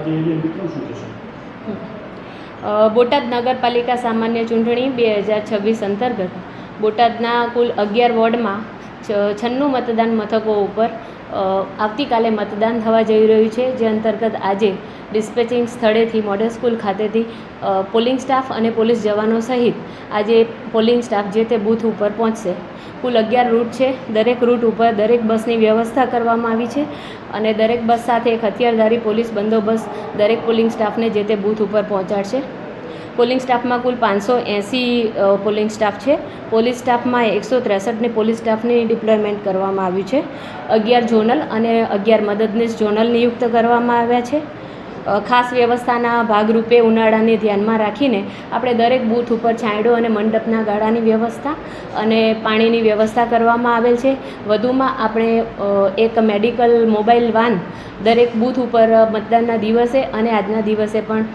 આજે ઈવીએમ વિતરણ શું થશે? બોટાદ નગરપાલિકા સામાન્ય ચૂંટણી 2026 અંતર્ગત બોટાદના કુલ 11 વોર્ડમાં 96 મતદાન મથકો ઉપર આવતીકાલે મતદાન થવા જઈ રહ્યું છે, જે અંતર્ગત આજે ડિસ્પેચિંગ સ્થળેથી મોડલ સ્કૂલ ખાતેથી પોલિંગ સ્ટાફ અને પોલીસ જવાનો સહિત આજે પોલિંગ સ્ટાફ જે તે બૂથ ઉપર પહોંચશે. કુલ 11 રૂટ છે. દરેક રૂટ ઉપર દરેક બસની વ્યવસ્થા કરવામાં આવી છે અને દરેક બસ સાથે એક હથિયારધારી પોલીસ બંદોબસ્ત દરેક પોલિંગ સ્ટાફને જે તે બૂથ ઉપર પહોંચાડશે. પોલિંગ સ્ટાફમાં કુલ 580 પોલિંગ સ્ટાફ છે. પોલીસ સ્ટાફમાં 163 પોલીસ સ્ટાફની ડિપ્લોયમેન્ટ કરવામાં આવ્યું છે. 11 ઝોનલ અને 11 મદદનીશ ઝોનલ નિયુક્ત કરવામાં આવ્યા છે. ખાસ વ્યવસ્થાના ભાગરૂપે ઉનાળાને ધ્યાનમાં રાખીને આપણે દરેક બૂથ ઉપર છાંયડો અને મંડપના ગાળાની વ્યવસ્થા અને પાણીની વ્યવસ્થા કરવામાં આવેલ છે. વધુમાં આપણે એક મેડિકલ મોબાઈલ વાન દરેક બૂથ ઉપર મતદાનના દિવસે અને આજના દિવસે પણ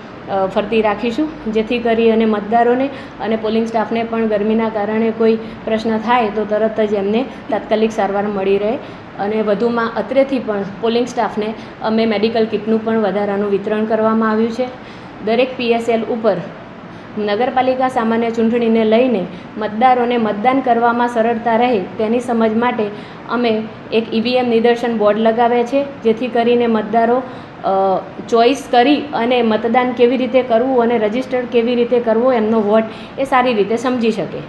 ફરતી રાખીશું, જેથી કરી અને મતદારોને અને પોલિંગ સ્ટાફને પણ ગરમીના કારણે કોઈ પ્રશ્ન થાય તો તરત જ એમને તાત્કાલિક સારવાર મળી રહે. અને વધુમાં અત્રેથી પણ પોલિંગ સ્ટાફને અમે મેડિકલ કિટનું પણ વધારાનું વિતરણ કરવામાં આવ્યું છે. દરેક PSL ઉપર નગરપાલિકા સામાન્ય ચૂંટણીને લઈને મતદારોને મતદાન કરવામાં સરળતા રહે તેની સમજ માટે અમે એક EVM નિદર્શન બોર્ડ લગાવ્યા છે, જેથી કરીને મતદારો ચોઈસ કરી અને મતદાન કેવી રીતે કરવું અને રજિસ્ટર્ડ કેવી રીતે કરવો એમનો વોટ એ સારી રીતે સમજી શકે.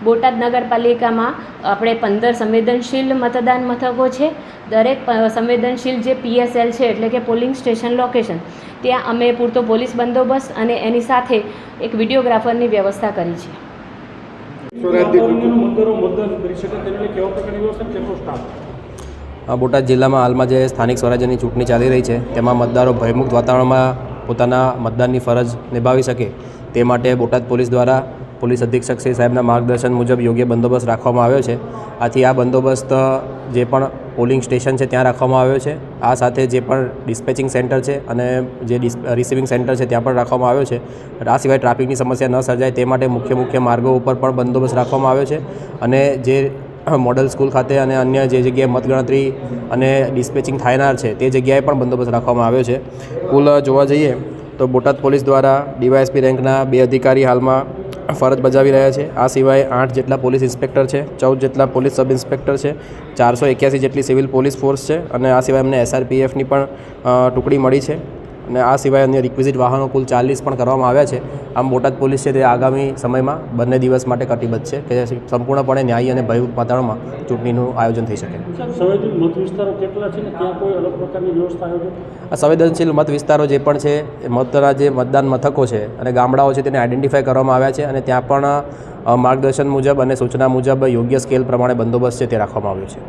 બોટાદ નગરપાલિકામાં આપણે 15 સંવેદનશીલ મતદાન મથકો છે. દરેક સંવેદનશીલ જે PSL છે એટલે કે પોલિંગ સ્ટેશન લોકેશન, ત્યાં અમે પૂરતો પોલીસ બંદોબસ્ત અને એની સાથે એક વિડીયોગ્રાફરની વ્યવસ્થા કરી છે. બોટાદ જિલ્લામાં હાલમાં જે સ્થાનિક સ્વરાજ્યની ચૂંટણી ચાલી રહી છે તેમાં મતદારો ભયમુક્ત વાતાવરણમાં પોતાના મતદાનની ફરજ નિભાવી શકે તે માટે બોટાદ પોલીસ દ્વારા પોલીસ અધિક્ષક શ્રી સાહેબના માર્ગદર્શન મુજબ યોગ્ય બંદોબસ્ત રાખવામાં આવ્યો છે. આથી આ બંદોબસ્ત જે પણ પોલિંગ સ્ટેશન છે ત્યાં રાખવામાં આવ્યો છે. આ સાથે જે પણ ડિસ્પેચિંગ સેન્ટર છે અને જે રિસીવિંગ સેન્ટર છે ત્યાં પણ રાખવામાં આવ્યો છે. આ સિવાય ટ્રાફિકની સમસ્યા ન સર્જાય તે માટે મુખ્ય માર્ગો ઉપર પણ બંદોબસ્ત રાખવામાં આવ્યો છે. અને જે મોડલ સ્કૂલ ખાતે અને અન્ય જે જગ્યાએ મતગણતરી અને ડિસ્પેચિંગ થનાર છે તે જગ્યાએ પણ બંદોબસ્ત રાખવામાં આવ્યો છે. કુલ જોવા જઈએ તો બોટાદ પોલીસ દ્વારા DYSP રેન્કના 2 અધિકારી હાલમાં ફરજ બજાવી રહ્યા છે. આ સિવાય 8 જેટલા પોલીસ ઇન્સ્પેક્ટર છે, 14 જેટલા પોલીસ સબ ઇન્સ્પેક્ટર છે, 481 જેટલી સિવિલ પોલીસ ફોર્સ છે અને આ સિવાય અમને SRPFની પણ ટુકડી મળી છે. અને આ સિવાય અન્ય રિક્વિઝિટ વાહનો કુલ 40 પણ કરવામાં આવ્યા છે. આમ બોટાદ પોલીસ છે તે આગામી સમયમાં બંને દિવસ માટે કટિબદ્ધ છે કે સંપૂર્ણપણે ન્યાયી અને ભયમુક્ત વાતાવરણમાં ચૂંટણીનું આયોજન થઈ શકે. સંવેદનશીલ મત વિસ્તારો જે પણ છે મતના જે મતદાન મથકો છે અને ગામડાઓ છે તેને આઈડેન્ટિફાય કરવામાં આવ્યા છે અને ત્યાં પણ માર્ગદર્શન મુજબ અને સૂચના મુજબ યોગ્ય સ્કેલ પ્રમાણે બંદોબસ્ત છે તે રાખવામાં આવ્યો છે.